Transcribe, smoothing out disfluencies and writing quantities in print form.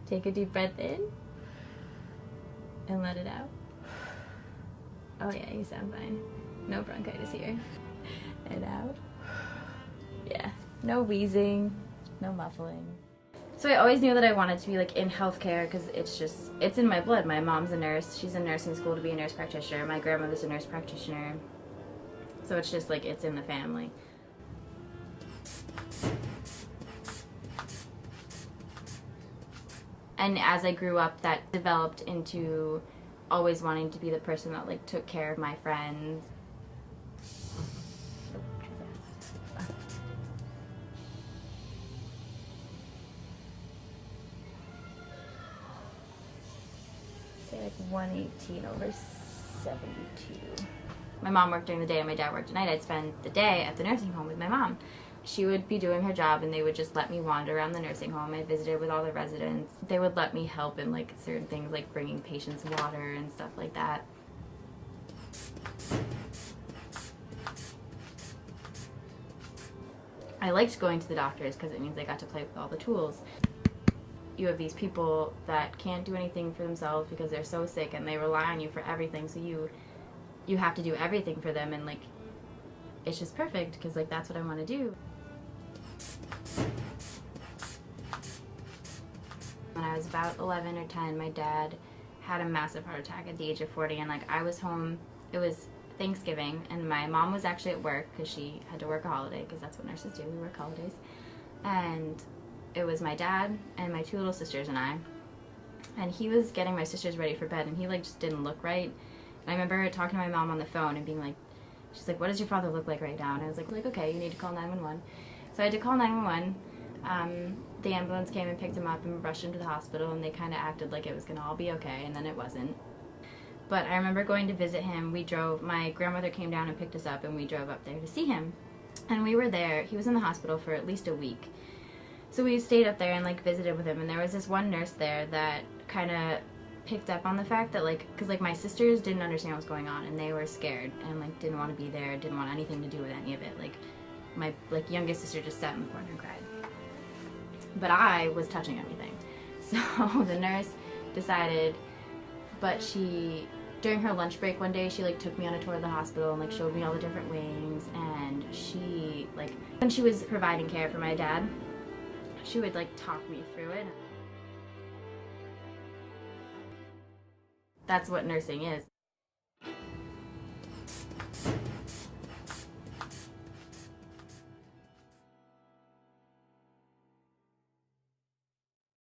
Take a deep breath in and let it out. Oh yeah, you sound fine. No bronchitis here. And out. Yeah, no wheezing, no muffling. So I always knew that I wanted to be like in healthcare because it's in my blood. My mom's a nurse. She's in nursing school to be a nurse practitioner. My grandmother's a nurse practitioner. So it's just like it's in the family. And as I grew up, that developed into always wanting to be the person that like took care of my friends. Say like 118 over 72. My mom worked during the day and my dad worked at night. I'd spend the day at the nursing home with my mom. She would be doing her job and they would just let me wander around the nursing home. I visited with all the residents. They would let me help in like certain things like bringing patients water and stuff like that. I liked going to the doctors because it means I got to play with all the tools. You have these people that can't do anything for themselves because they're so sick and they rely on you for everything, so you have to do everything for them, and like it's just perfect because like that's what I want to do. When I was about 11 or 10, my dad had a massive heart attack at the age of 40, and like I was home, it was Thanksgiving, and my mom was actually at work because she had to work a holiday because that's what nurses do, we work holidays. And it was my dad and my two little sisters and I, and he was getting my sisters ready for bed and he like just didn't look right. And I remember talking to my mom on the phone and being like, she's like, what does your father look like right now? And I was like, okay, you need to call 911. So I had to call 911. The ambulance came and picked him up and rushed him to the hospital, and they kind of acted like it was going to all be okay, and then it wasn't. But I remember going to visit him. My grandmother came down and picked us up, and we drove up there to see him. And we were there. He was in the hospital for at least a week. So we stayed up there and like visited with him, and there was this one nurse there that kind of picked up on the fact that like, because like my sisters didn't understand what was going on, and they were scared and like didn't want to be there, didn't want anything to do with any of it. Like my youngest sister just sat in the corner and cried. But I was touching everything. So the nurse decided, but during her lunch break one day, she like took me on a tour of the hospital and like showed me all the different wings, and she like, when she was providing care for my dad, she would like talk me through it. That's what nursing is.